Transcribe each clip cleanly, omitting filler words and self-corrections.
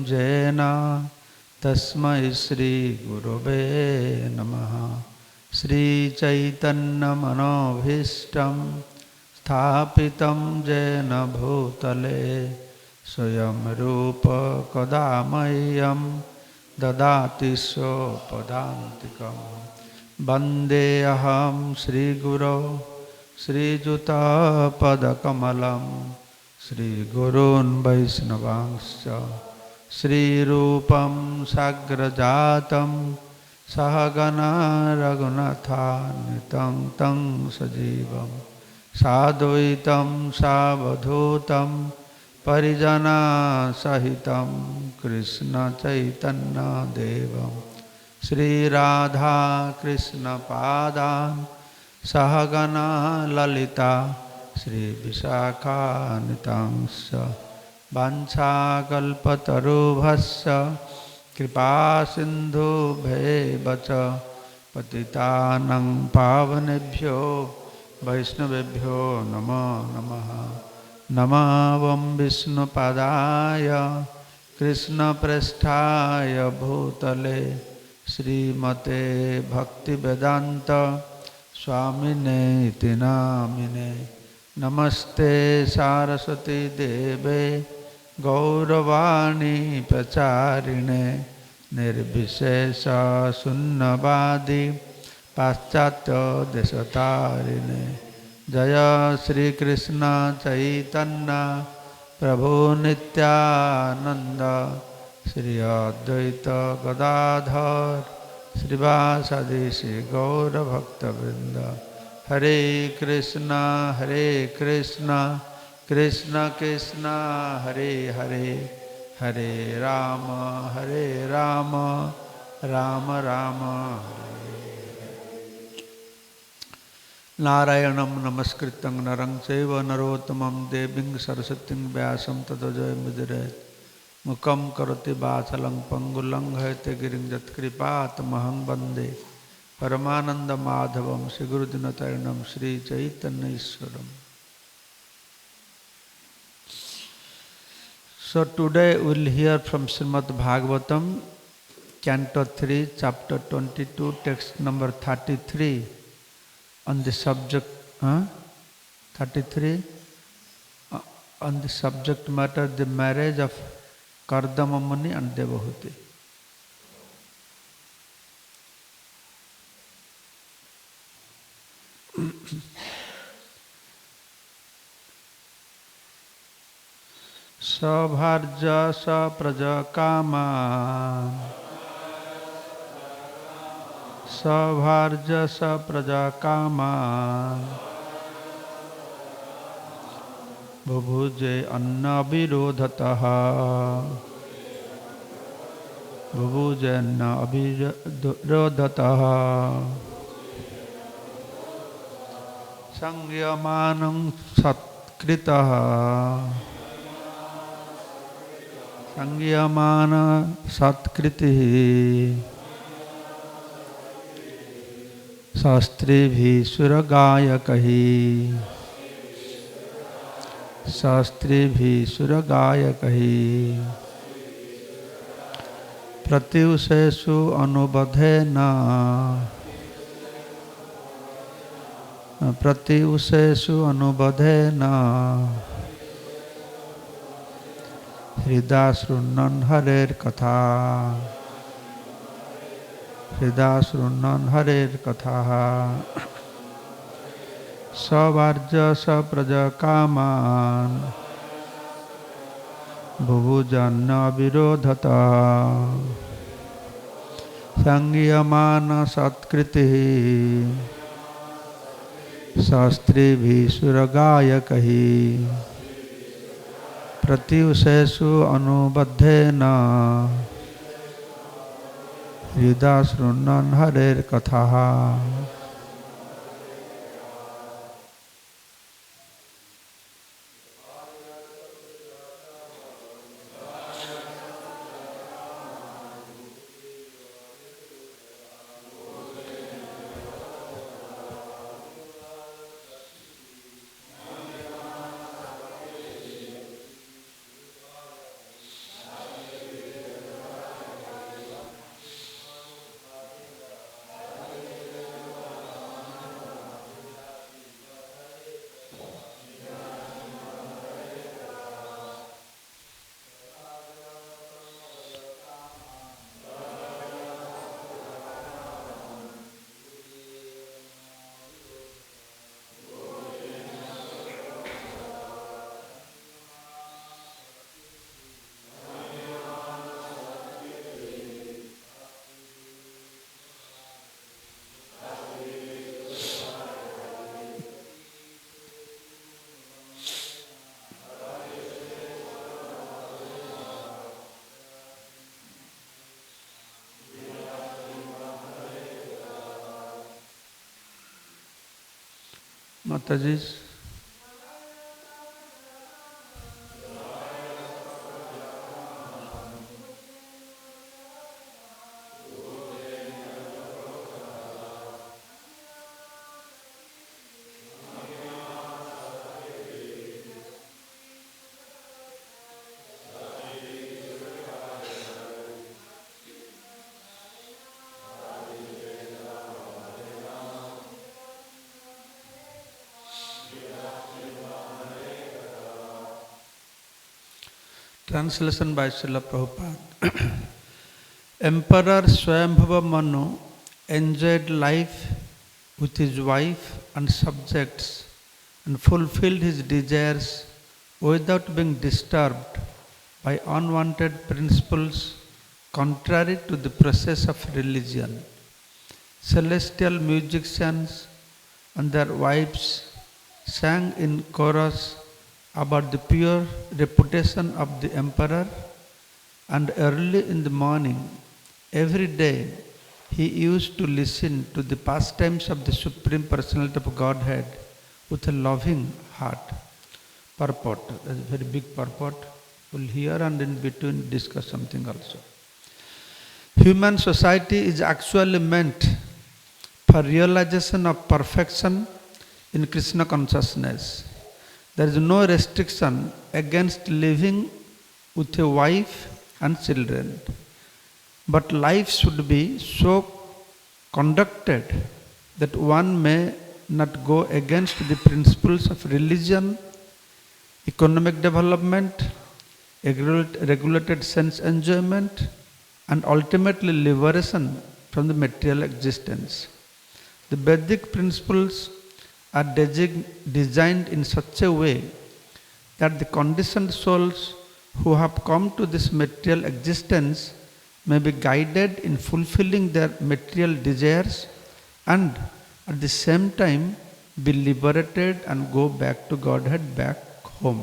येन तस्मै श्रीगुरवे नमः। श्रीचैतन्यमनोभीष्टं स्थापितं येन भूतले स्वयं रूप कदा मह्यं ददाति स्वपदान्तिकं। वन्देऽहं श्रीगुरो श्रीयुतापदकमलं श्रीगुरून् वैष्णवांश्च श्रीरूपं साग्रजातं सहगणा रघुनाथान्वितं तं सजीवं साद्वैतं सावधूतं परिजनसहितं कृष्णचैतन्यदेवं श्रीराधाकृष्णपादान् सहगणा ललिता श्रीविशाखान्वितांश्च वाञ्छाकल्पतरुभ्यश्च कृपासिन्धुभ्येव च पतितानं पावनेभ्यो वैष्णवेभ्यो नमो नमः। नमः विष्णुपदाय कृष्णप्रेष्ठाय भूतले श्रीमते भक्तिवेदान्त स्वामिने इति नामिने। नमस्ते सारस्वती देवे गौरवाणी प्रचारिणे निर्विशेष शून्यवादी पाश्चात्य देशतारिणे। जय श्री कृष्ण चैतन्य प्रभु नित्यानंद श्री अद्वैत गदाधर श्रीवासदि श्री गौरभक्तवृंद। हरे कृष्णा कृष्ण कृष्ण हरे हरे, हरे राम राम राम हरे। नारायणं नमस्कृतं नरं चैव नरोत्तमं देवीं सरस्वतीं व्यासं ततो जयमुदीरयेत्। मुखं करोति वाचालं पंगुलं हयते गिरिं यत्कृपातमहं वन्दे परमानन्दमाधवं श्रीगुरुदिनतरणं श्रीचैतन्यईश्वरम्। So today we will hear from Srimad Bhagavatam, Canto 3, Chapter 22, Text number 33, on the subject 33 on the subject matter, the marriage of Kardama Muni and Devahuti. Sabharja sa praja kama, Sabharja sa praja kama, Bhubuje anna virodhataha, Bhubuje anna virodhataha, Sangyamanam satkritaha, Sangyamana satkritihi, Shastri suragayakahi, Shastri suragayakahi, Pratyusesu anubadhena, Pratyusesu anubadhena, Hridasrunan harer katha, Hridasrunan harer katha, Savarja sa praja kaman, Bhuvujanna virodhata, Sangyamana satkritihi, Shastri suragayakahi, Pratyusesu anubadhena, Hridasrunan harer katha. Mataji. Translation by Srila Prabhupada. Emperor Swayambhava Manu enjoyed life with his wife and subjects and fulfilled his desires without being disturbed by unwanted principles contrary to the process of religion. Celestial musicians and their wives sang in chorus about the pure reputation of the emperor, and early in the morning, every day, he used to listen to the pastimes of the Supreme Personality of Godhead with a loving heart. Purport, that's a very big purport. We'll hear and in between discuss something also. Human society is actually meant for realization of perfection in Krishna consciousness. There is no restriction against living with a wife and children. But life should be so conducted that one may not go against the principles of religion, economic development, regulated sense enjoyment, and ultimately liberation from the material existence. The Vedic principles are designed in such a way that the conditioned souls who have come to this material existence may be guided in fulfilling their material desires and at the same time be liberated and go back to Godhead, back home.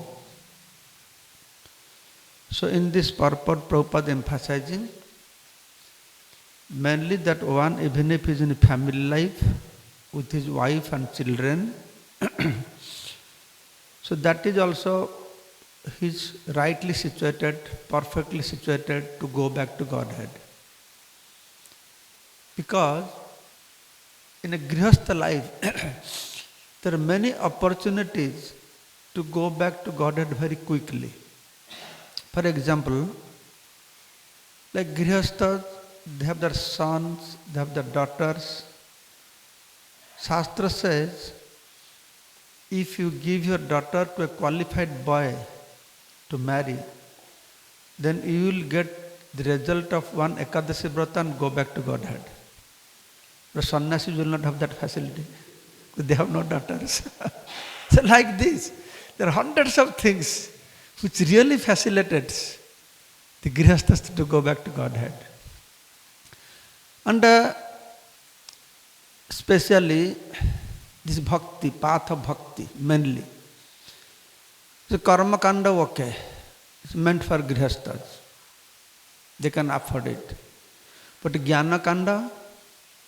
So in this purport, Prabhupada emphasizing mainly that one, even if he is in a family life with his wife and children, so that is also he is rightly situated, perfectly situated to go back to Godhead. Because in a Grihastha life, there are many opportunities to go back to Godhead very quickly. For example, like Grihasthas, they have their sons, they have their daughters. Shastra says, if you give your daughter to a qualified boy to marry, then you will get the result of one Ekadashi Vrata and go back to Godhead. But sannyasis will not have that facility. They have no daughters. So like this, there are hundreds of things which really facilitates the Grihasthas to go back to Godhead. And especially this bhakti, path of bhakti, mainly. So karma kanda, okay, it's meant for Grihasthas. They can afford it. But jnana kanda,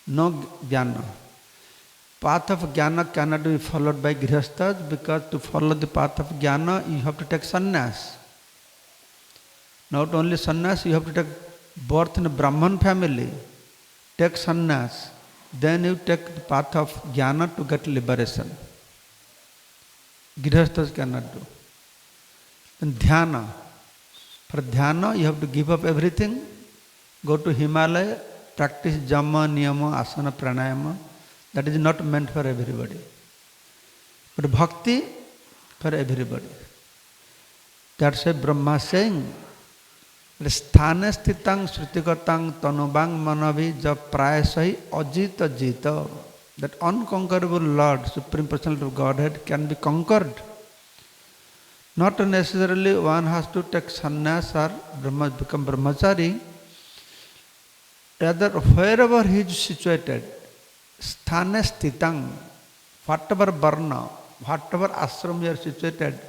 no jnana. Path of jnana cannot be followed by Grihasthas because to follow the path of jnana, you have to take sannyas. Not only sannyas, you have to take birth in a Brahman family, take sannyas, then you take the path of jnana to get liberation. Grihasthas cannot do. Then dhyana. For dhyana, you have to give up everything, go to Himalaya, practice jama, niyama, asana, pranayama. That is not meant for everybody. But bhakti, for everybody. That's why Brahma saying, sthane stitang srutigatang tanubang manavi ja prayasai ajita jita. That unconquerable Lord, Supreme Personality of Godhead, can be conquered. Not necessarily one has to take sannyas or become brahmachari. Rather, wherever he is situated, sthane stitang, whatever varna, whatever ashram you are situated,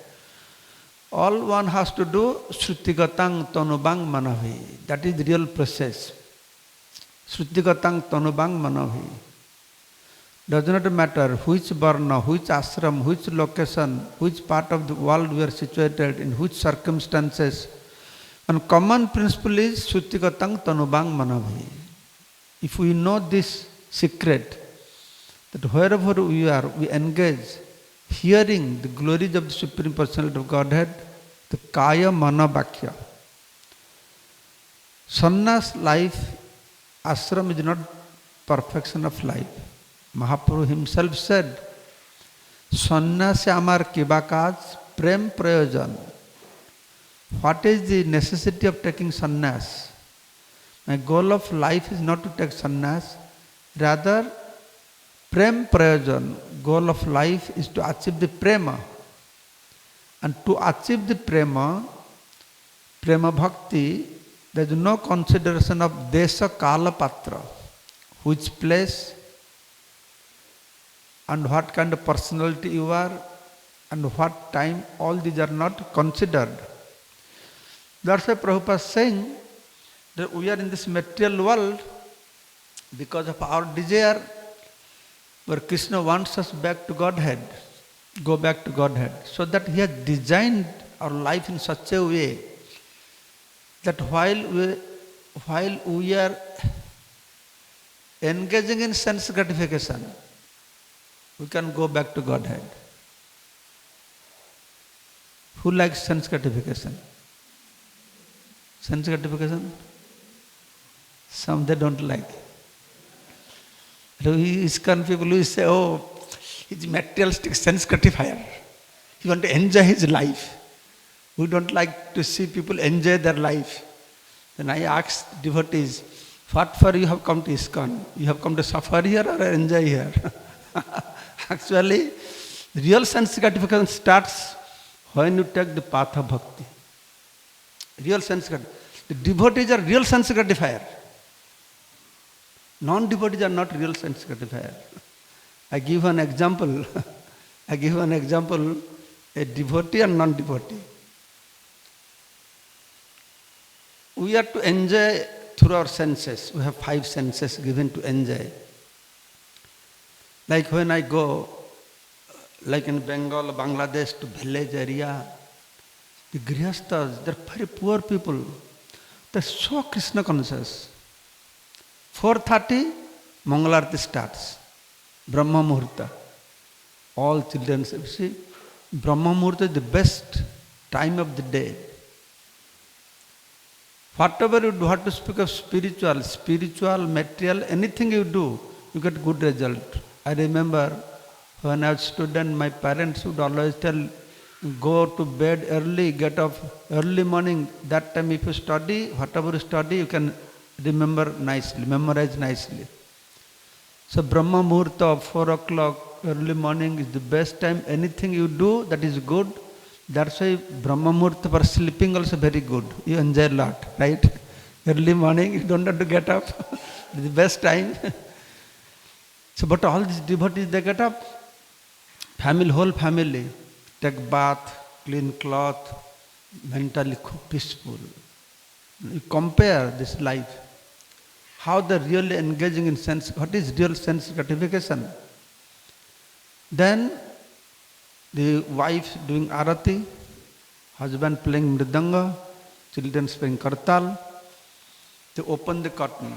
all one has to do srutigatang tanubang manavi. That is the real process. Srutigatang tanubang manavi. Does not matter which varna, which ashram, which location, which part of the world we are situated, in which circumstances. One common principle is Sutigatang Tanubang Manabhi. If we know this secret, that wherever we are, we engage, hearing the glories of the Supreme Personality of Godhead, the Kaya Mana Bhakya. Sannyas life, ashram is not perfection of life. Mahaprabhu himself said, Sannyasi amar kibakaj prem prayojan. What is the necessity of taking sannyas? My goal of life is not to take sannyas, rather prem prayojan. Goal of life is to achieve the prema. And to achieve the prema bhakti, there is no consideration of desha kala patra, which place and what kind of personality you are and what time, all these are not considered. That's why Prabhupada is saying that we are in this material world because of our desire, where Krishna wants us back to Godhead, go back to Godhead. So that he has designed our life in such a way that while we are engaging in sense gratification, we can go back to Godhead. Who likes sense gratification? Sense gratification? Some they don't like. ISKCON people will say, oh, he's materialistic sense gratifier. He wants to enjoy his life. We don't like to see people enjoy their life. Then I ask devotees, what for you have come to ISKCON? You have come to suffer here or enjoy here? Actually, real sense gratification starts when you take the path of bhakti. Real sense gratification. The devotees are real sense gratifier. Non-devotees are not real sense gratifier. I give an example. A devotee and non-devotee. We are to enjoy through our senses. We have 5 senses given to enjoy. Like when I go, like in Bengal, Bangladesh, to village area, the Grihasthas, they're very poor people. They're so Krishna conscious. 4:30, Mangalarti starts. Brahma Muhurta. All children see, Brahma Muhurta is the best time of the day. Whatever you do, what to speak of spiritual, material, anything you do, you get good result. I remember when I was a student, my parents would always tell, go to bed early, get up early morning. That time if you study, whatever you study, you can remember nicely, memorize nicely. So Brahma Muhurta of 4 o'clock early morning is the best time. Anything you do, that is good. That's why Brahma Muhurta for sleeping also very good. You enjoy a lot, right? Early morning, you don't have to get up. It's the best time. So, but all these devotees, they get up, whole family, take bath, clean cloth, mentally peaceful. You compare this life, how they're really engaging in sense, what is real sense gratification. Then the wife doing arati, husband playing mridanga, children playing kartal. They open the curtain.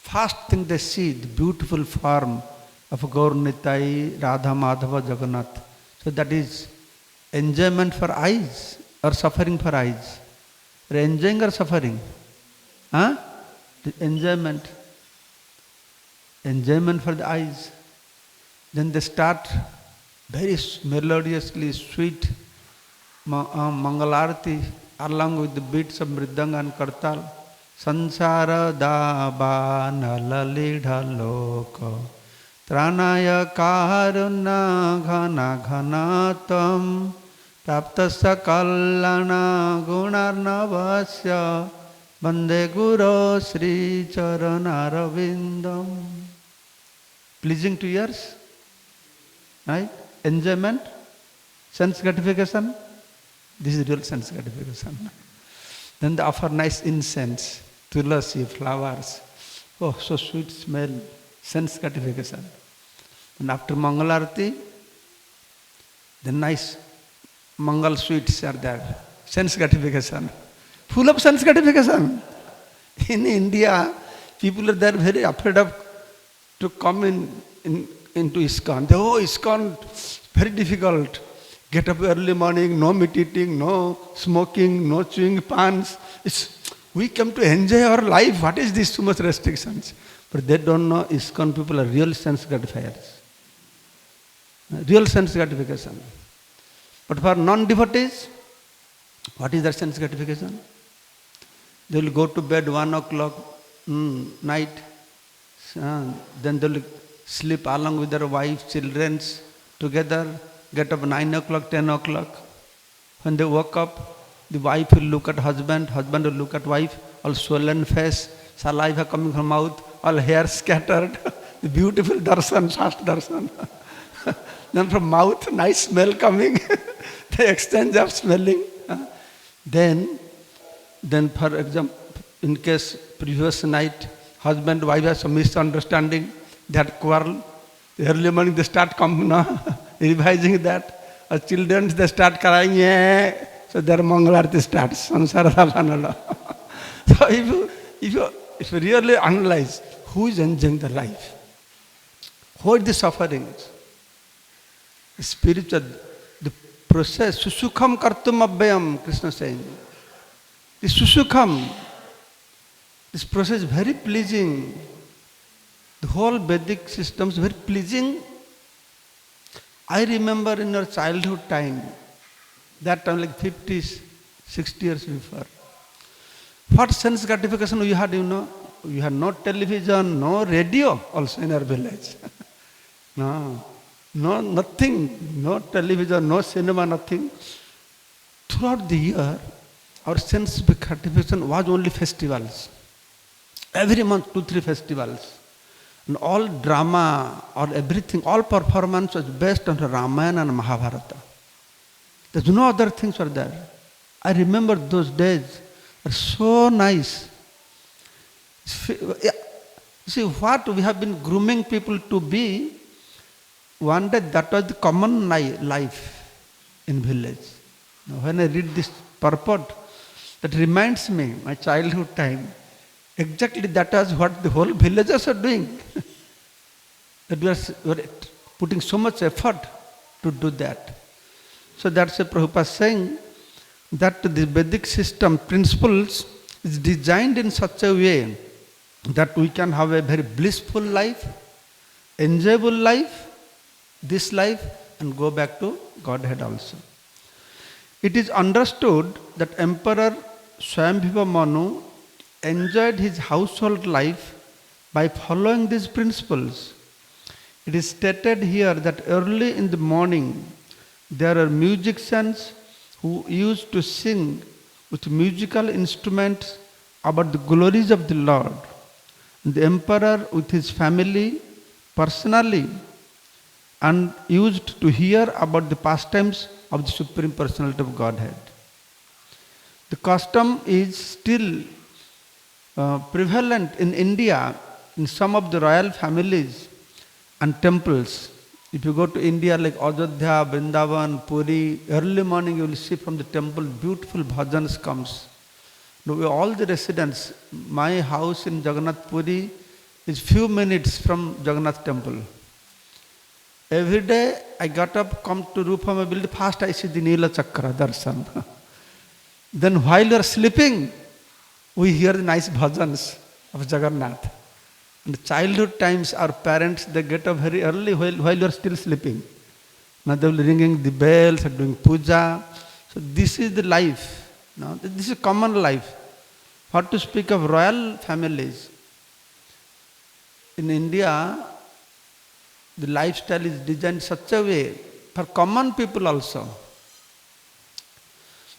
First thing they see, the beautiful form of Gaur Nitai, Radha Madhava Jagannath. So that is enjoyment for eyes or suffering for eyes? Are enjoying or suffering? Huh? The enjoyment. Enjoyment for the eyes. Then they start very melodiously sweet Mangalarti along with the beats of Mridanga and Kartal. Sansara daba nalalidha loka tranaya karuna ghana ghanatam praptasya kallana gunarnavasya bande guru sri charanaravindam. Pleasing to ears, right? Enjoyment, sense gratification. This is real sense gratification. Then they offer nice incense, tulasi, flowers. Oh, so sweet smell, sense gratification. And after Mangalarti, the nice Mangal sweets are there. Sense gratification. Full of sense gratification. In India, people are there very afraid of to come into ISKCON. They, oh, ISKCON, very difficult. Get up early morning, no meat eating, no smoking, no chewing pans. We come to enjoy our life. What is this, too much restrictions? But they don't know ISKCON people are real sense gratifiers. Real sense gratification. But for non-devotees, what is their sense gratification? They will go to bed 1 o'clock night, then they will sleep along with their wife, children together, get up 9 o'clock, 10 o'clock. When they woke up, the wife will look at husband, husband will look at wife, all swollen face, saliva coming from mouth, all hair scattered, the beautiful darshan, fast darshan. Then from mouth, nice smell coming, the exchange of smelling. Then for example, in case previous night, husband, wife has some misunderstanding, that quarrel, early morning they start revising that. Or children, they start crying, yeah. So their Mangalarti starts. So if you really analyze, who is enjoying the life? What is the sufferings? Spiritual, the process, susukham kartum abhyam, Krishna saying. The susukham, this process is very pleasing. The whole Vedic system is very pleasing. I remember in our childhood time, that time like 50, 60 years before. What sense gratification we had, you know? We had no television, no radio also in our village. No, nothing, no television, no cinema, nothing. Throughout the year, our sense gratification was only festivals. Every month, 2-3 festivals. And all drama or everything, all performance was based on Ramayana and Mahabharata. There's no other things were there. I remember those days were so nice. See, what we have been grooming people to be, one day that was the common life in village. Now, when I read this purport, that reminds me my childhood time. Exactly that was what the whole villagers are doing. That we were putting so much effort to do that. So that's a Prabhupada saying that the Vedic system principles is designed in such a way that we can have a very blissful life, enjoyable life, this life, and go back to Godhead also. It is understood that Emperor Swayambhiva Manu enjoyed his household life by following these principles. It is stated here that early in the morning there are musicians who used to sing with musical instruments about the glories of the Lord. And the emperor with his family personally and used to hear about the pastimes of the Supreme Personality of Godhead. The custom is still prevalent in India in some of the royal families and temples. If you go to India like Ajodhya, Vrindavan, Puri, early morning you will see from the temple beautiful bhajans comes. Now, all the residents, my house in Jagannath Puri is few minutes from Jagannath temple. Every day I got up, come to Rupama building, first I see the Neela Chakra darshan. Then while you are sleeping, we hear the nice bhajans of Jagannath. In the childhood times, our parents, they get up very early while you are still sleeping. Now they will be ringing the bells and doing puja. So this is the life. Now, this is common life. What to speak of royal families? In India, the lifestyle is designed such a way for common people also.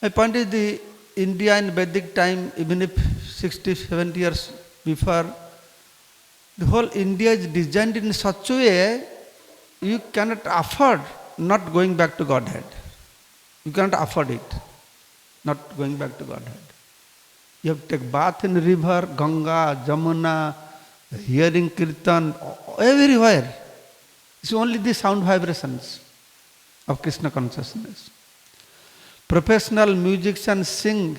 My point is the India in Vedic time, even if 60, 70 years before, the whole India is designed in such a way you cannot afford not going back to Godhead. You cannot afford it, not going back to Godhead. You have to take bath in river, Ganga, Jamuna, hearing Kirtan, everywhere. It's only the sound vibrations of Krishna consciousness. Professional musicians sing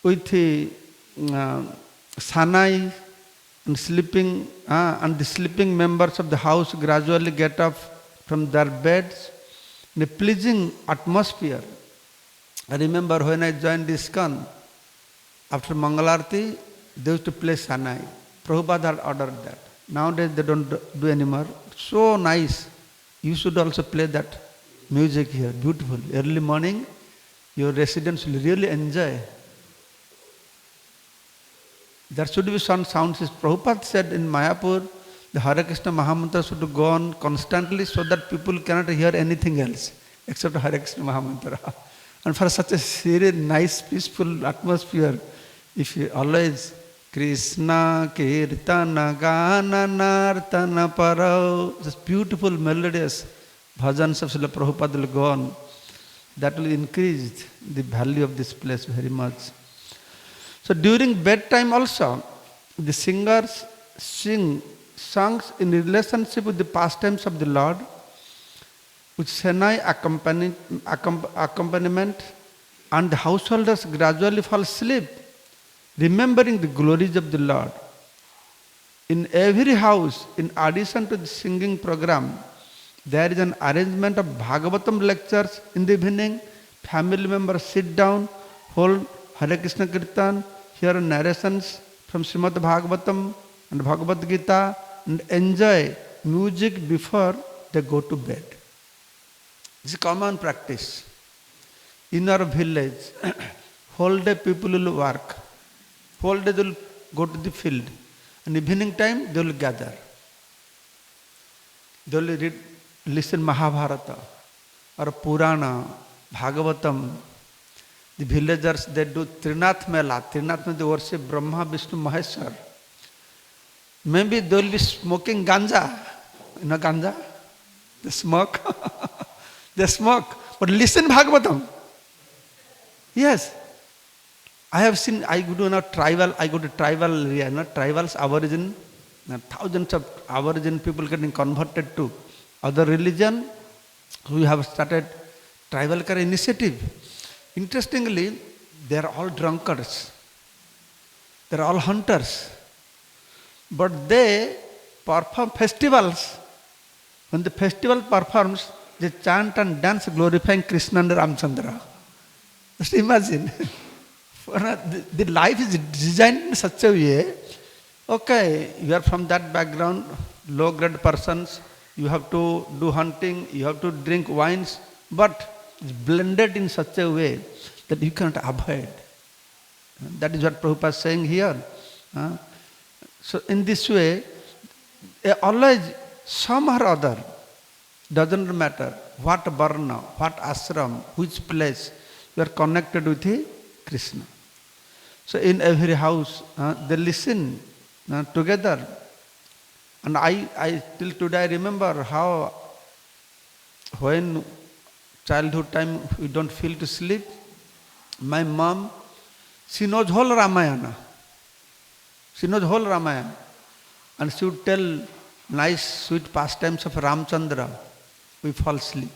with Sanai and the sleeping members of the house gradually get up from their beds in a pleasing atmosphere. I remember when I joined ISKCON, after Mangalarti, they used to play Sanai. Prabhupada had ordered that. Nowadays they don't do anymore. So nice. You should also play that music here. Beautiful. Early morning, your residents will really enjoy. There should be some sound system. Prabhupada said in Mayapur, the Hare Krishna Mahamantra should go on constantly so that people cannot hear anything else except Hare Krishna Mahamantra. And for such a serious, nice, peaceful atmosphere, if you always Krishna Kirtana Gana Nartana Parao, this beautiful melodious bhajans of Srila Prabhupada will go on, that will increase the value of this place very much. So during bedtime also, the singers sing songs in relationship with the pastimes of the Lord, with Senai accompaniment, and the householders gradually fall asleep, remembering the glories of the Lord. In every house, in addition to the singing program, there is an arrangement of Bhagavatam lectures in the evening. Family members sit down, hold Hare Krishna Kirtan, hear narrations from Srimad Bhagavatam and Bhagavad Gita, and enjoy music before they go to bed. This is a common practice. In our village, whole day people will work. Whole day they will go to the field. And evening time they will gather. They will read, listen Mahabharata or Purana, Bhagavatam. The villagers, they do Trinath Mela. Trinath means they worship Brahma, Vishnu, Maheshwar. Maybe they will be smoking ganja. You know ganja? They smoke. They smoke. But listen Bhagavatam. Yes. I have seen, I go to tribal area, tribals, aborigine, thousands of aborigine people getting converted to other religion. We have started tribal care initiative. Interestingly, they are all drunkards. They are all hunters. But they perform festivals. When the festival performs, they chant and dance glorifying Krishna and Ramchandra. Just imagine. The life is designed in such a way, okay, you are from that background, low grade persons, you have to do hunting, you have to drink wines, but it's blended in such a way that you cannot avoid. That is what Prabhupada is saying here. So in this way, always some or other, doesn't matter what varna, what ashram, which place, you are connected with Krishna. So in every house, they listen together. And I till today I remember how when childhood time we don't feel to sleep, my mom, she knows whole Ramayana. She knows whole Ramayana. And she would tell nice sweet pastimes of Ramchandra. We fall asleep.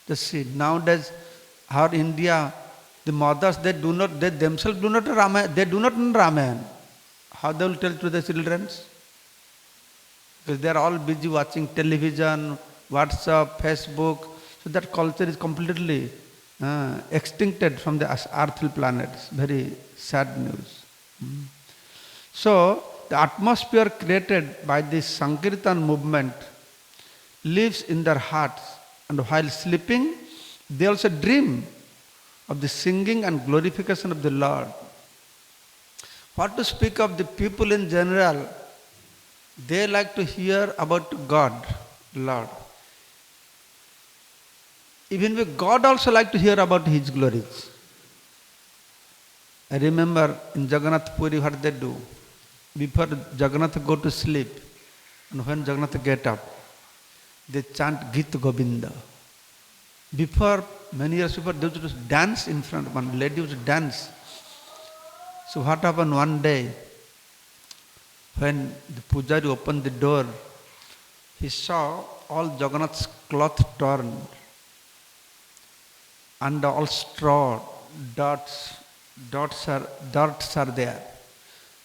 Just see, nowadays our India, the mothers, they themselves do not Ramayana, they do not know Ramayana. How they will tell to the children? Because they are all busy watching television, WhatsApp, Facebook. So that culture is completely extincted from the earthly planets. Very sad news. So the atmosphere created by this Sankirtan movement lives in their hearts, and while sleeping, they also dream of the singing and glorification of the Lord. What to speak of the people in general, they like to hear about God, Lord. Even God also like to hear about His glories. I remember in Jagannath Puri what they do. Before Jagannath go to sleep, and when Jagannath get up, they chant Gita Govinda. Before, many years before, they used to dance in front of one lady, used to dance. So what happened one day, when the Pujari opened the door, he saw all Jagannath's cloth torn and all straw, dots are there.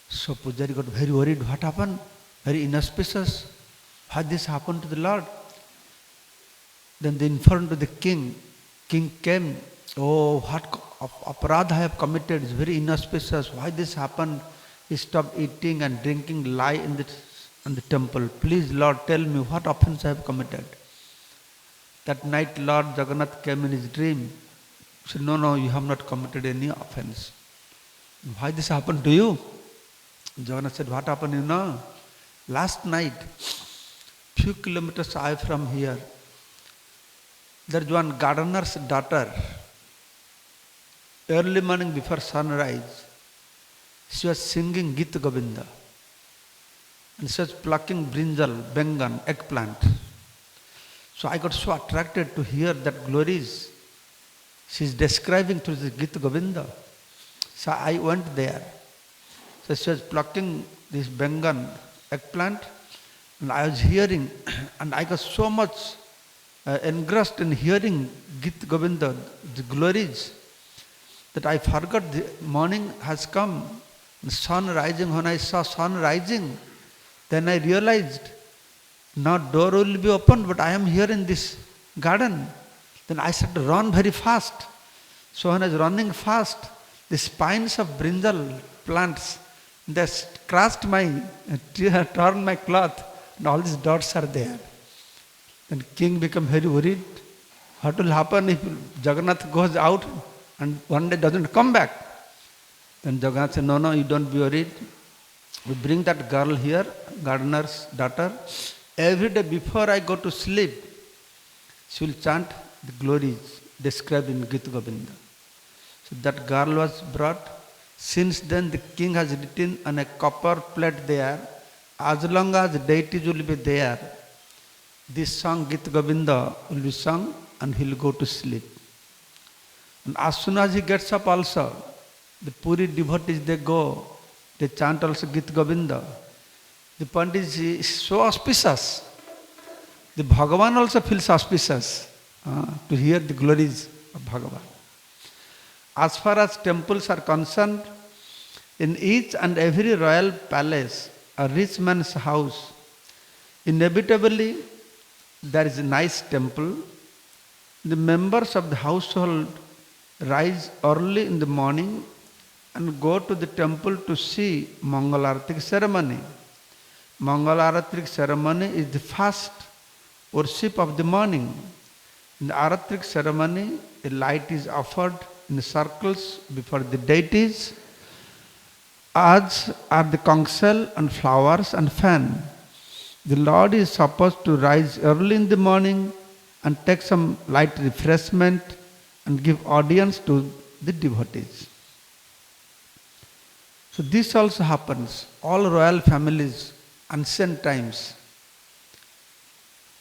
So Pujari got very worried. What happened? Very inauspicious. How this happened to the Lord? Then they informed to the king. King came. Oh, what aparadha I have committed. It's very inauspicious. Why this happened? He stopped eating and drinking, lie in the temple. Please, Lord, tell me what offense I have committed. That night, Lord Jagannath came in his dream. He said, no, you have not committed any offense. Why this happened to you? Jagannath said, what happened, you know? Last night, few kilometers away from here, there is one gardener's daughter. Early morning before sunrise, she was singing Gita Govinda. And she was plucking brinjal, bengan, eggplant. So I got so attracted to hear that glories she is describing to the Gita Govinda. So I went there. So she was plucking this bengan, eggplant, and I was hearing, and I got so much engrossed in hearing Gita Govinda, the glories, that I forgot the morning has come. The sun rising, when I saw sun rising, then I realized now door will be opened, but I am here in this garden. Then I started to run very fast. So when I was running fast, the spines of brinjal plants, they crushed torn my cloth, and all these dots are there. Then king became very worried. What will happen if Jagannath goes out and one day doesn't come back? Then Jagannath said, no, you don't be worried. We bring that girl here, gardener's daughter. Every day before I go to sleep, she will chant the glories described in Gita Govinda. So that girl was brought. Since then the king has written on a copper plate there, as long as deities will be there, this song Gita Govinda will be sung and he will go to sleep. And as soon as he gets up also, the Puri devotees, they go, they chant also Gita Govinda. The Pandit is so auspicious. The Bhagavan also feels auspicious to hear the glories of Bhagavan. As far as temples are concerned, in each and every royal palace, a rich man's house, inevitably there is a nice temple. The members of the household rise early in the morning and go to the temple to see Mangalarati ceremony. Mangalarati ceremony is the first worship of the morning. In the Aratric ceremony, a light is offered in circles before the deities, as are the conch shell and flowers and fan. The Lord is supposed to rise early in the morning and take some light refreshment and give audience to the devotees. So this also happens. All royal families, ancient times,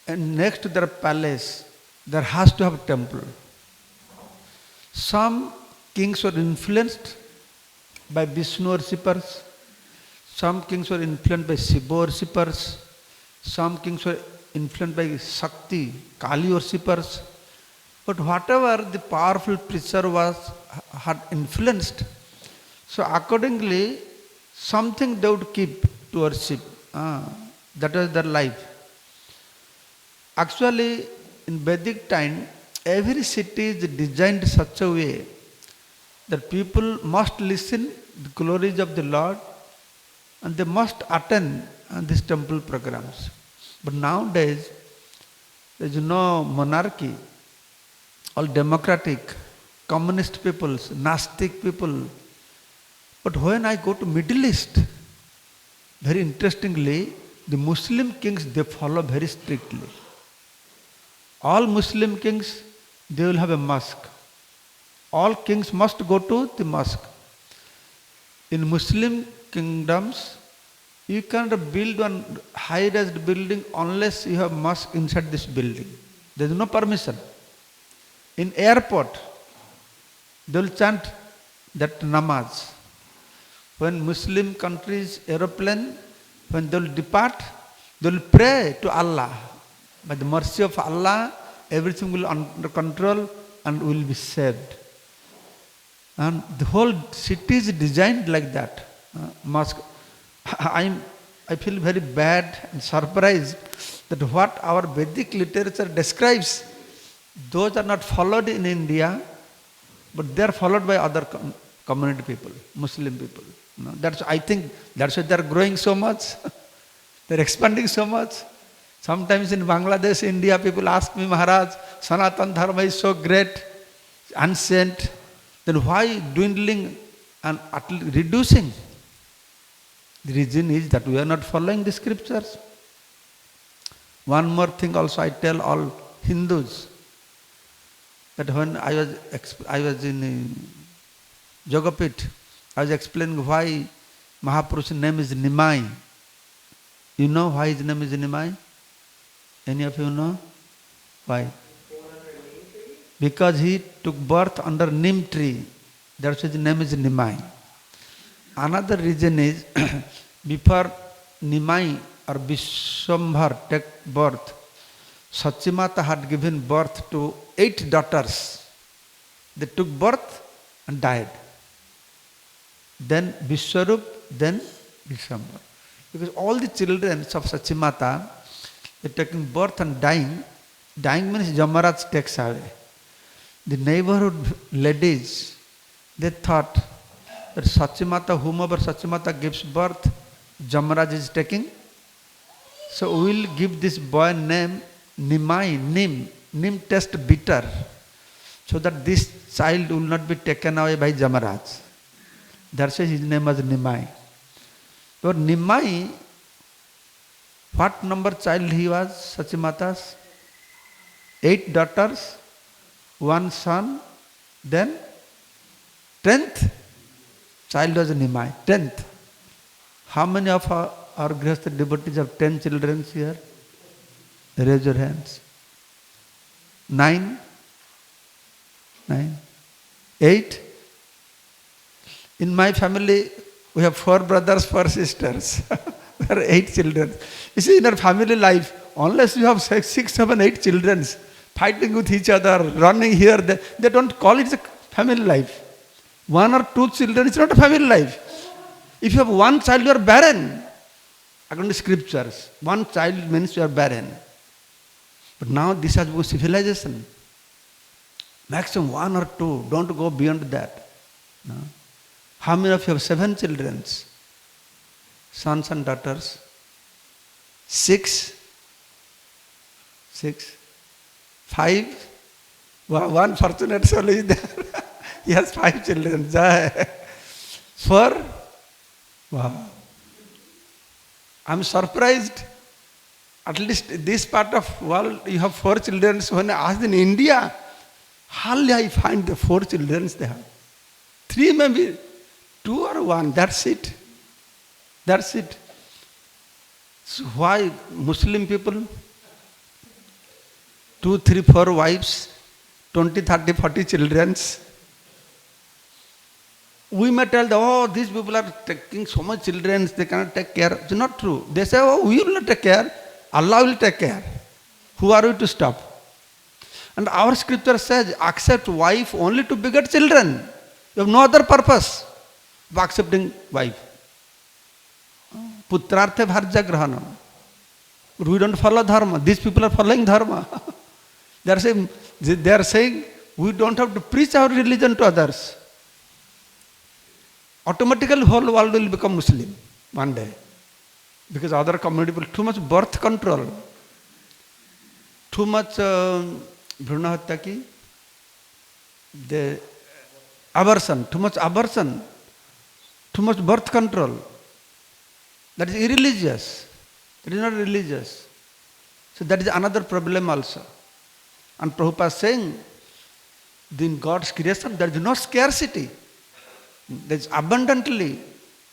and next to their palace, there has to have a temple. Some kings were influenced by Vishnu worshippers, some kings were influenced by Shiva worshippers, some kings were influenced by Shakti, Kali worshippers. But whatever the powerful preacher had influenced, so accordingly, something they would keep to worship. That was their life. Actually, in Vedic time, every city is designed such a way that people must listen the glories of the Lord and they must attend these temple programs. But nowadays, there is no monarchy, all democratic, communist peoples, Gnostic people. But when I go to Middle East, very interestingly, the Muslim kings, they follow very strictly. All Muslim kings, they will have a mosque. All kings must go to the mosque. In Muslim kingdoms, you cannot build one high-rise building unless you have mosque inside this building. There is no permission. In airport, they will chant that namaz. When Muslim countries aeroplane, when they will depart, They will pray to Allah. By the mercy of Allah, everything will be under control and will be saved. And the whole city is designed like that. Mosque. I feel very bad and surprised that what our Vedic literature describes, those are not followed in India, but they are followed by other community people, Muslim people. I think that's why they are growing so much. They are expanding so much. Sometimes in Bangladesh, India, people ask me, Maharaj, Sanatan Dharma is so great, ancient, then why dwindling and reducing? The reason is that we are not following the scriptures. One more thing also I tell all Hindus, that when I was in Jogapit, I was explaining why Mahapurush's name is Nimai. You know why his name is Nimai? Any of you know? Why? Because he took birth under Nim tree. That's why his name is Nimai. Another reason is, before Nimai or Vishwambhar take birth, Sachimata had given birth to 8 daughters. They took birth and died. Then Vishwarup, then Vishwambhar. Because all the children of Sachimata, they taking birth and dying. Dying means Jamaraj takes away. The neighborhood ladies, they thought that Sachimata, whomever Sachimata gives birth, Jamaraj is taking. So we will give this boy name Nimai, Nim. Nim taste bitter, so that this child will not be taken away by Jamaraj. That's why his name was Nimai. So Nimai, what number child he was, Sachimata's? 8 daughters, 1 son, then 10th child was Nimai, 10th. How many of our Grihastha devotees have 10 children here? Raise your hands. 9? 8? In my family, we have 4 brothers, 4 sisters. There are 8 children. You see, in our family life, unless you have 6, 7, 8 children fighting with each other, running here, they don't call it a family life. 1 or 2 children, it's not a family life. If you have 1 child, you are barren. According to scriptures, 1 child means you are barren. But now this has become civilization. Maximum 1 or 2, don't go beyond that. No? How many of you have 7 children? Sons and daughters? 6? 5? One fortunate soul is there. He has 5 children. 4? Wow. I'm surprised. At least this part of world, you have 4 children. So when I asked in India, hardly I find the 4 children they have. 3 maybe, 2 or 1, that's it. That's it. So why Muslim people, 2, 3, 4 wives, 20, 30, 40 children? We may tell them, oh, these people are taking so much children, they cannot take care. It's not true. They say, oh, we will not take care. Allah will take care. Who are we to stop? And our scripture says, accept wife only to beget children. You have no other purpose of accepting wife. Putrarthe bharja grahana. But we don't follow dharma. These people are following dharma. They are saying, we don't have to preach our religion to others. Automatically whole world will become Muslim one day. Because other community people, too much birth control, too much bhruna hatya ki, the abortion, too much abortion, too much birth control. That is irreligious. That is not religious. So that is another problem also. And Prabhupada is saying, in God's creation there is no scarcity. There is abundantly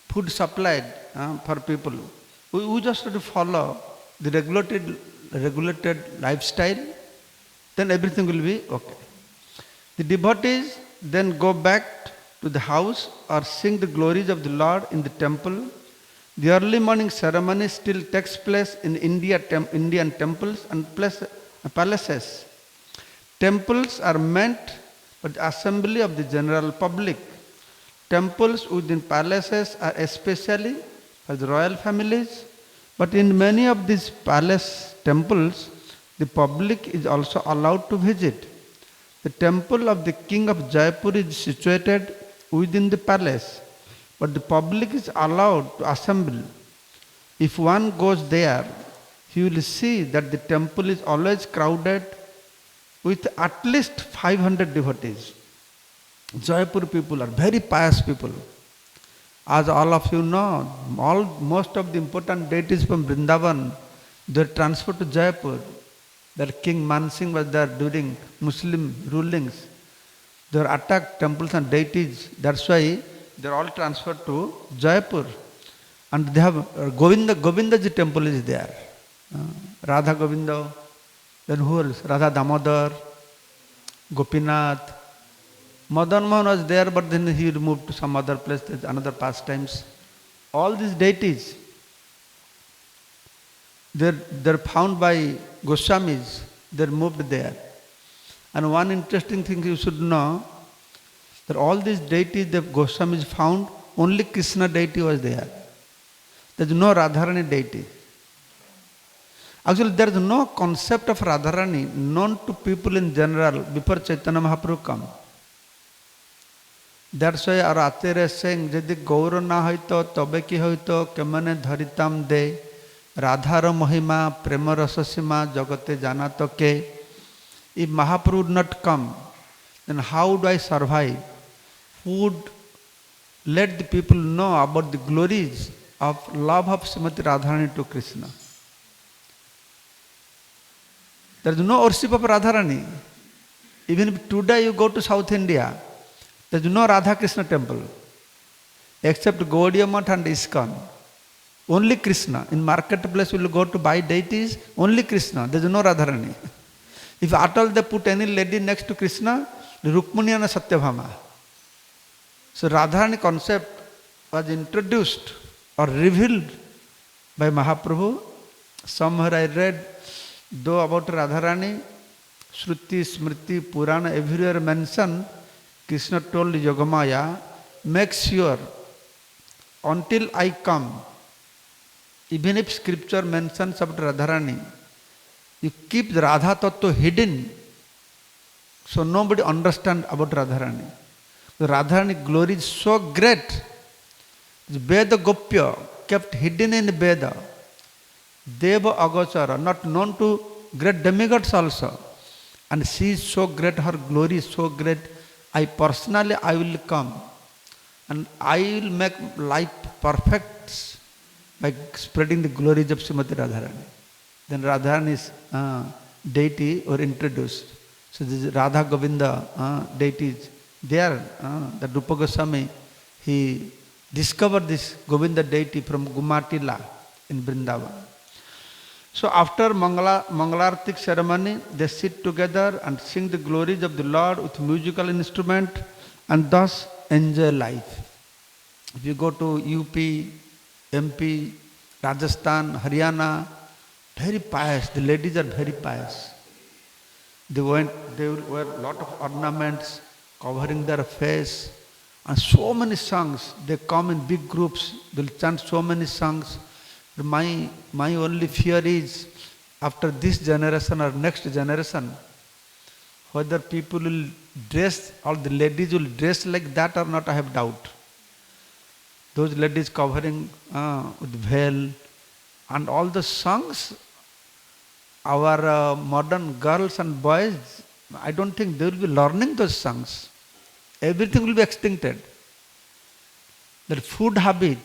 food supplied for people. We just have to follow the regulated lifestyle, then everything will be okay. The devotees then go back to the house or sing the glories of the Lord in the temple. The early morning ceremony still takes place in Indian temples and palaces. Temples are meant for the assembly of the general public. Temples within palaces are especially for the royal families, but in many of these palace temples, the public is also allowed to visit. The temple of the king of Jaipur is situated within the palace, but the public is allowed to assemble. If one goes there, he will see that the temple is always crowded with at least 500 devotees. Jaipur people are very pious people. As all of you know, most of the important deities from Vrindavan, they were transferred to Jaipur. Their King Mansingh was there during Muslim rulings. They were attacked temples and deities. That's why they are all transferred to Jaipur. And they have Govindaji temple is there. Radha Govinda, then who else? Radha Damodar, Gopinath. Madan Mohan was there, but then he moved to some other place, another pastimes. All these deities, they're found by Goswamis, they're moved there. And one interesting thing you should know, that all these deities the Goswamis found, only Krishna deity was there. There's no Radharani deity. Actually, there is no concept of Radharani known to people in general before Chaitanya Mahaprabhu come. That's why our Acharya is saying, Jodi Gaura na hoito, tobe ki hoito, kemane dharitam de, Radhara Mahima, Prema Rasasima, Jagate Janatoke. If Mahaprabhu would not come, then how do I survive? Who would let the people know about the glories of love of Srimati Radharani to Krishna? There is no worship of Radharani. Even if today you go to South India, there is no Radha Krishna temple, except Gaudiya Math and ISKCON. Only Krishna. In marketplace you will go to buy deities, only Krishna. There is no Radharani. If at all they put any lady next to Krishna, Rukmini and Satyabhama. So Radharani concept was introduced or revealed by Mahaprabhu. Somewhere I read, though about Radharani, Shruti, Smriti, Purana, everywhere mention, Krishna told Yogamaya, make sure until I come, even if scripture mentions about Radharani, you keep the Radha Tattva hidden, so nobody understands about Radharani. The Radharani glory is so great. Veda Gopya, kept hidden in Veda. Deva Agachara, not known to great demigods also. And she is so great, her glory is so great. I will come and I will make life perfect by spreading the glories of Srimati Radharani. Then Radharani's deity were introduced. So this Radha Govinda deities, there, the Rupa Goswami, he discovered this Govinda deity from Gumatila in Vrindavan. So after Mangalartik ceremony, they sit together and sing the glories of the Lord with musical instrument and thus enjoy life. If you go to UP, MP, Rajasthan, Haryana, very pious, the ladies are very pious. They wear a lot of ornaments covering their face and so many songs. They come in big groups, they'll chant so many songs. My only fear is, after this generation or next generation, whether people will dress, all the ladies will dress like that or not, I have doubt. Those ladies covering with veil and all the songs, our modern girls and boys, I don't think they will be learning those songs. Everything will be extincted. The food habit,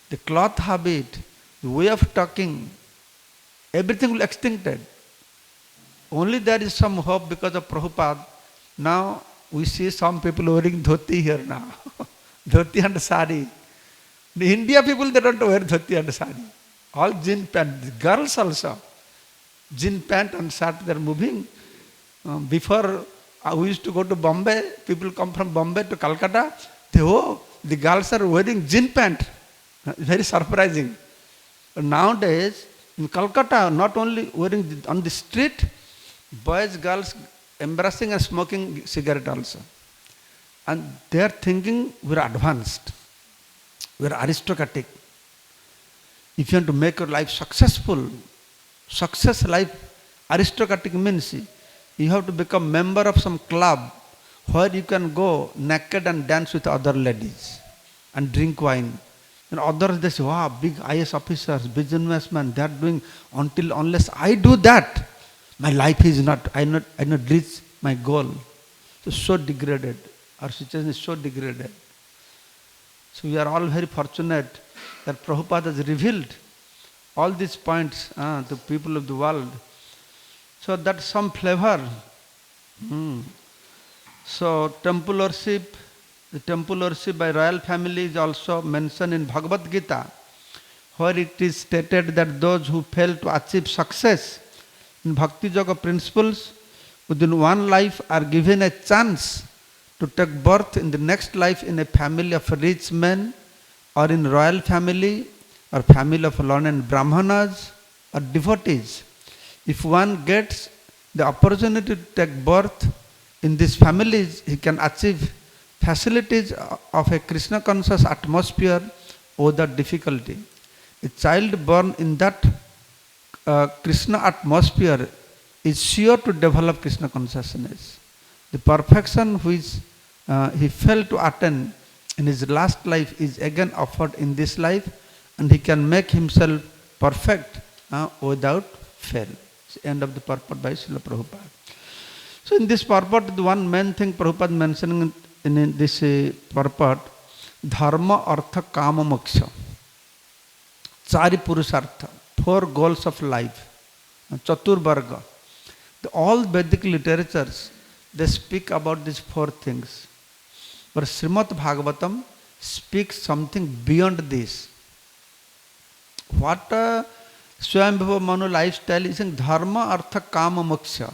the cloth habit, the way of talking, everything will be extincted. Only there is some hope because of Prabhupada. Now we see some people wearing dhoti here now. Dhoti and sari. The India people, they don't wear dhoti and sari. All jean pant. The girls also. Jean pant and shirt, they are moving. Before we used to go to Bombay, people come from Bombay to Calcutta. The girls are wearing jean pant. Very surprising. But nowadays, in Calcutta, not only wearing on the street, boys, girls embracing and smoking cigarette also. And they are thinking we are advanced, we are aristocratic. If you want to make your life successful, success life, aristocratic means you have to become member of some club where you can go naked and dance with other ladies and drink wine. And others, they say, wow, big IS officers, businessmen, they are doing, unless I do that, my life is not, I not reach my goal. So degraded. Our situation is so degraded. So we are all very fortunate that Prabhupada has revealed all these points to people of the world. So that's some flavor. So temple worship, the temple worship by royal family is also mentioned in Bhagavad Gita, where it is stated that those who fail to achieve success in Bhakti Yoga principles within one life are given a chance to take birth in the next life in a family of rich men or in royal family or family of learned brahmanas or devotees. If one gets the opportunity to take birth in these families, he can achieve facilities of a Krishna conscious atmosphere without difficulty. A child born in that Krishna atmosphere is sure to develop Krishna consciousness. The perfection which he failed to attain in his last life is again offered in this life, and he can make himself perfect without fail. It's the end of the purport by Srila Prabhupada. So in this purport, the one main thing Prabhupada mentioning in this purport, dharma, artha, kama, moksha. Chari purusartha, 4 goals of life. Chatur varga. All Vedic literatures, they speak about these 4 things. But Srimad Bhagavatam speaks something beyond this. What Swayambhava Manu lifestyle is in dharma, artha, kama, moksha.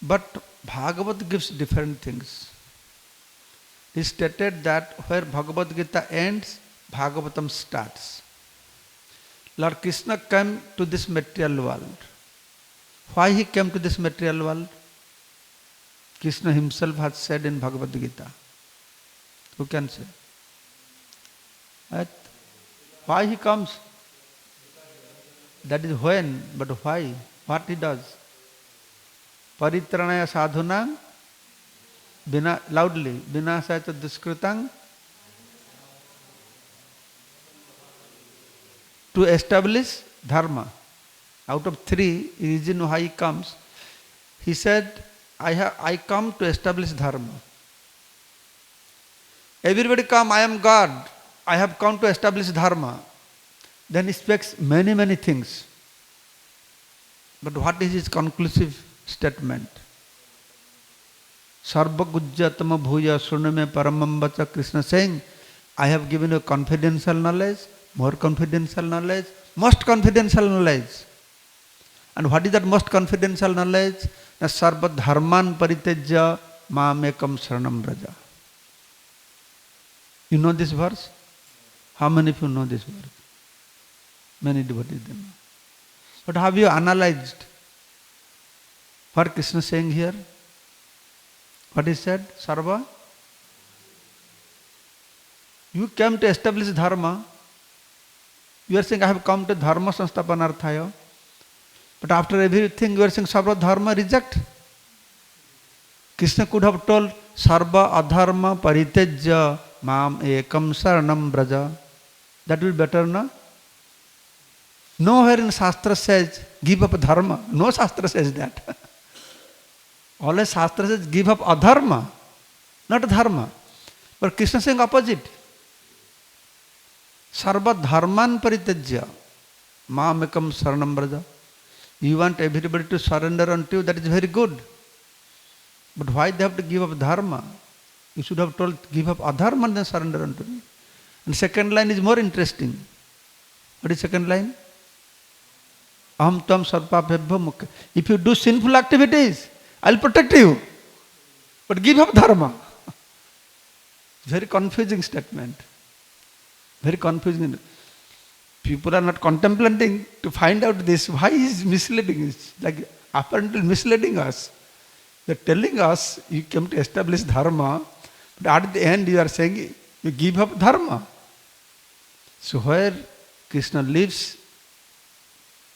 But Bhagavad gives different things. He stated that where Bhagavad Gita ends, Bhagavatam starts. Lord Krishna came to this material world. Why he came to this material world? Krishna himself has said in Bhagavad Gita. Who can say? Right? Why he comes? That is when, but why? What he does? Paritranaya sadhunam, loudly, vinasaya duskritang, to establish dharma. Out of 3 reasons why he comes, he said, I come to establish dharma. Everybody come, I am God, I have come to establish dharma. Then he speaks many things. But what is his conclusive statement? Sarva gujjatama bhuya surname paramam vacha, Krishna saying, I have given you confidential knowledge, more confidential knowledge, most confidential knowledge. And what is that most confidential knowledge? Sarva dharman paritejya mamekam saranam braja. You know this verse? How many of you know this verse? Many devotees know. But have you analyzed what Krishna is saying here? What he said? Sarva, you came to establish dharma. You are saying, I have come to dharma sanstapanarthaya. But after everything, you are saying, sarva dharma, reject. Krishna could have told, sarva adharma paritejya mam ekam saranam braja. That will be better, no? Nowhere in Shastra says, give up dharma. No Shastra says that. Always Shastra says, give up adharma, not dharma. But Krishna is saying opposite. Sarva dharman paritejya mamekam saranam braja. You want everybody to surrender unto you, that is very good. But why they have to give up dharma? You should have told, give up adharma and then surrender unto me. And second line is more interesting. What is second line? Aham tam sarvabhyabhyo mukha. If you do sinful activities, I will protect you. But give up dharma. Very confusing statement. Very confusing. People are not contemplating to find out this. Why he is misleading? It's like apparently misleading us. They are telling us you came to establish dharma, but at the end you are saying you give up dharma. So where Krishna leaves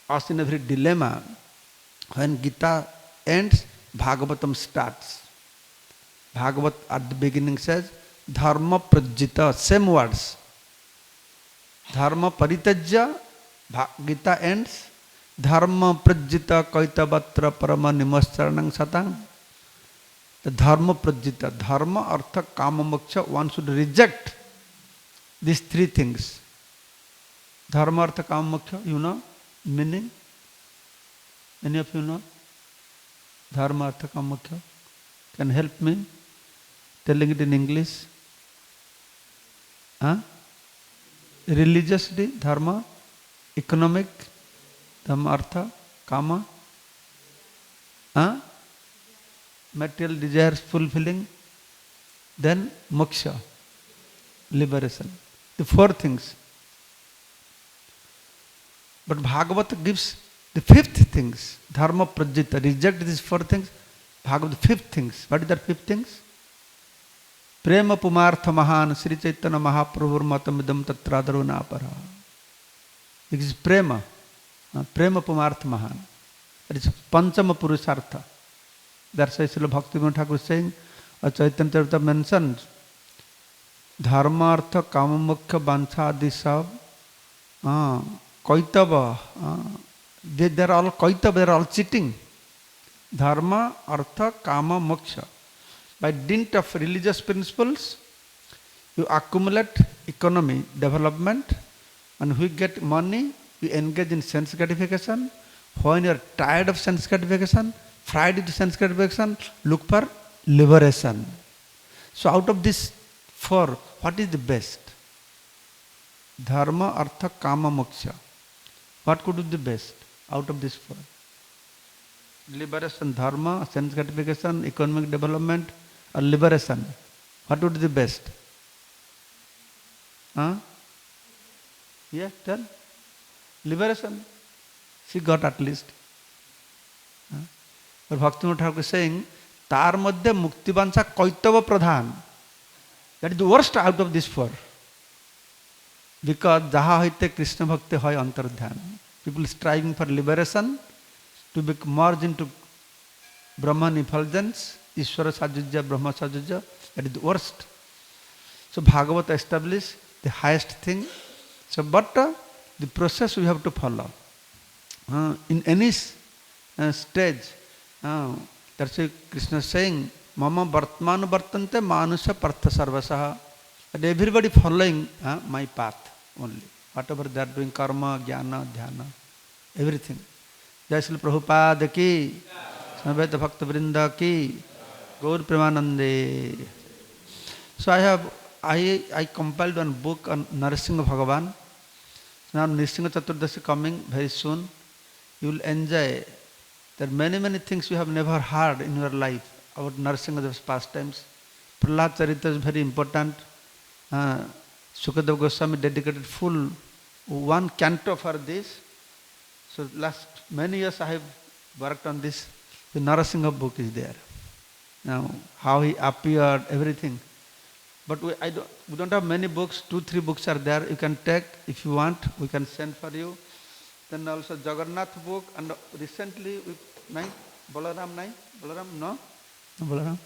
us in a very dilemma, when Gita ends, Bhagavatam starts. Bhagavat at the beginning says, Dharma prajita, same words. Dharma paritajya, Gita ends, Dharma prajita kaitavatra parama nimascharanang satang. The dharma prajita, dharma, artha, kama, moksha, one should reject these three things. Dharma, artha, kama, moksha, you know meaning? Any of you know? Dharma, artha, kama, moksha. Can help me? Telling it in English? Huh? Religiously, dharma, economic, dhamma, artha, kama, huh? Material desires fulfilling, then moksha, liberation. The four things. But Bhagavata gives the fifth things. Dharma prajita, reject these four things. Bhagavata, fifth things. What is that fifth things? Prema pumartha mahan Sri Chaitanya Mahaprabhur matamidam tatradharu napara. It is prema. Prema pumartha mahan. It is panchama purusartha. That's why Srila Bhaktivinoda Thakur is saying, Chaitanya Charita mentions, dharma, artha, kama, moksha, vancha, adi sab, kaitava, they are all kaitava, they are all cheating. Dharma, artha, kama, moksha. By dint of religious principles, you accumulate economy, development, and we get money, you engage in sense gratification. When you are tired of sense gratification, fried into sense gratification, look for liberation. So out of these four, what is the best? Dharma, artha, kama, moksha. What could be the best out of these four? Liberation, dharma, sense gratification, economic development, or liberation. What would be the best? Huh? Yeah, tell. Liberation. She got at least. Huh? But Bhaktivinoda Thakur is saying, Tar madhya muktivancha kaitava pradhan. That is the worst out of these four. Because jaha haite Krishna bhakti hoy antardhyan. People striving for liberation, to be merged into Brahman effulgence, Ishvara Sajujya, Brahma Sajujya, that is the worst. So Bhagavata established the highest thing. So but the process we have to follow. In any stage, that's why Krishna is saying, Mama Vartmanu Vartante Manusha Partha Sarvasaha. That everybody following my path only. Whatever they are doing, karma, jnana, dhyana, everything. Jai Srila Prabhupada ki, Samaveta Bhakta Vrinda ki, Gaur Premanande. So I compiled one book on Narasimha Bhagavan. Now Nrsimha Chaturdashi coming very soon. You will enjoy. There are many things you have never heard in your life about Narasimha's pastimes. Prahlad Charita is very important. Sukadeva Goswami dedicated full one canto for this. So last many years I have worked on this. The Narasimha book is there. Now how he appeared, everything. But we don't have many books. 2-3 books are there. You can take if you want. We can send for you. Then also Jagannath book, and recently Balaram no Balaram.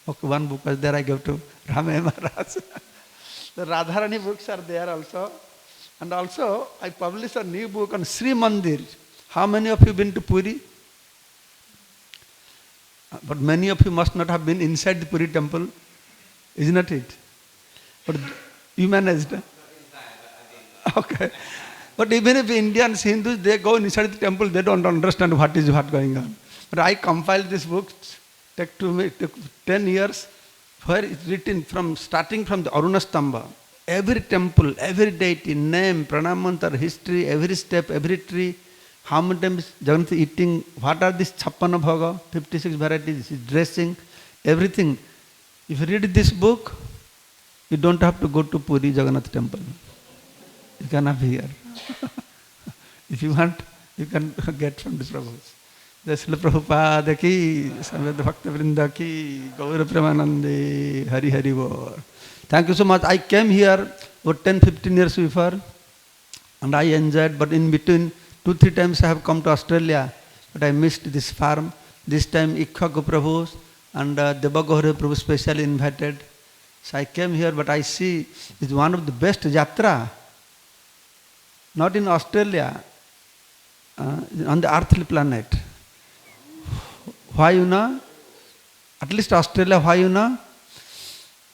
Okay, one book was there. I gave to Rama Maharaj. The Radharani books are there also. And also, I published a new book on Sri Mandir. How many of you been to Puri? But many of you must not have been inside the Puri temple. Isn't it? But you managed. Okay. But even if Indians, Hindus, they go inside the temple, they don't understand what is going on. But I compiled this book, took 10 years, where it's written starting from the Arunastamba. Every temple, every deity, name, pranamantar, history, every step, every tree, how many times Jagannath eating, what are these Chappana Bhoga, 56 varieties, his dressing, everything. If you read this book, you don't have to go to Puri Jagannath temple. can have here. If you want, you can get from the Prabhu. Jai Srila Prabhupada ki, Samveda Bhakta Vrinda ki, Gaura Premanande, Hari Hari Bol. Thank you so much. I came here about 10-15 years before and I enjoyed, but in between 2-3 times I have come to Australia, but I missed this farm. This time Ikshvaku Prabhu and Devagore Prabhu specially invited. So I came here, but I see it's one of the best yatra, not in Australia, on the earthly planet. Why you know? At least Australia, why you know?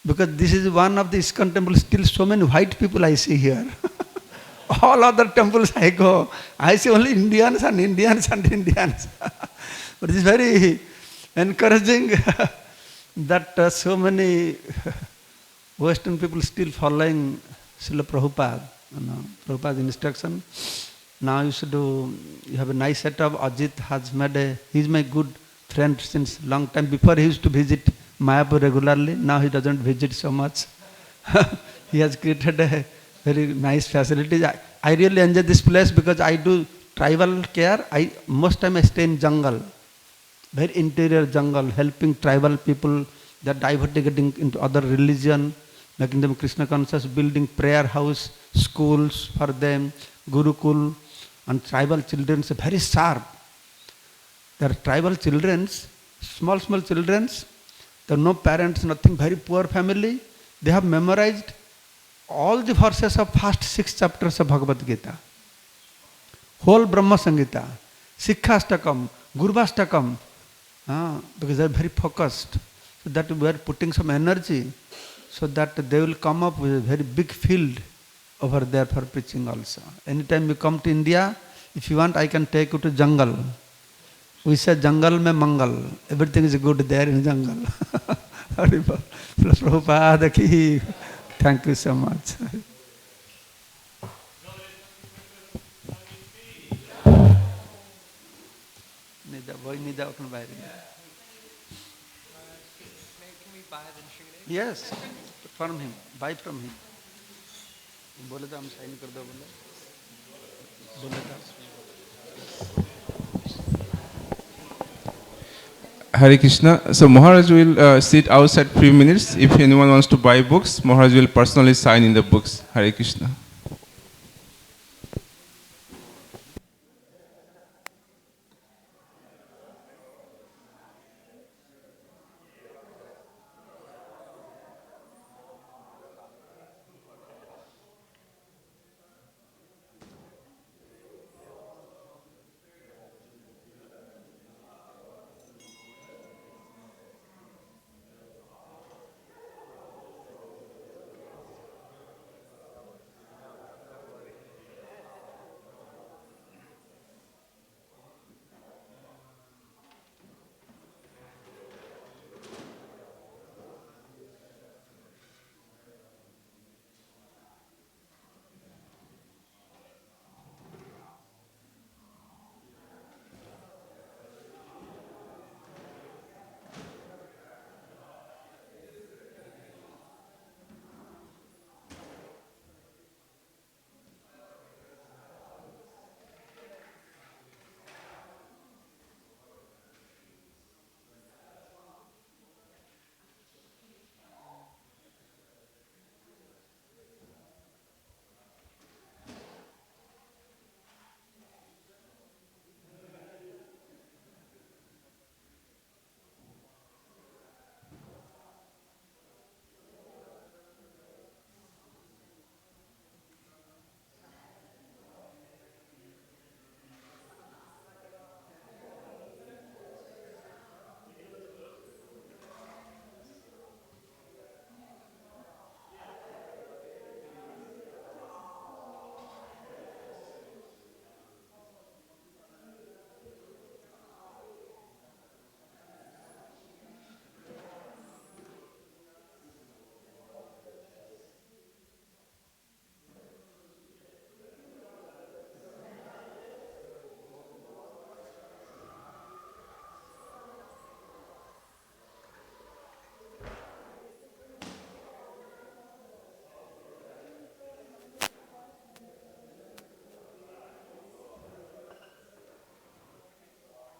Because this is one of the ISKCON temples, still so many white people I see here. All other temples I go, I see only Indians and Indians and Indians. But it's very encouraging that so many Western people still following Srila Prabhupada, Prabhupada's instruction. Now you have a nice setup. Ajit has made he's my good friend since long time. Before he used to visit Mayapur regularly. Now he doesn't visit so much. He has created a very nice facilities. I really enjoy this place because I do tribal care. Most time I stay in jungle, very interior jungle, helping tribal people that diverting into other religion, making them Krishna conscious, building prayer house, schools for them, Gurukul, and tribal children are very sharp. There are tribal children, small children, there are no parents, nothing, very poor family. They have memorized all the verses of first 6 chapters of Bhagavad Gita, whole Brahma Samhita, Sikhastakam, Gurvastakam, because they are very focused. So that we are putting some energy so that they will come up with a very big field over there for preaching also. Anytime you come to India, if you want, I can take you to jungle. We say jungle mein mangal. Everything is good there in jungle. Prabhupada ki. Thank you so much. Nida open by. Can we buy the Shrinath? Yes, from him. Buy from him. बोले तो हम sign कर दो बोले तो Hare Krishna. So Maharaj will sit outside few minutes. If anyone wants to buy books, Maharaj will personally sign in the books. Hare Krishna.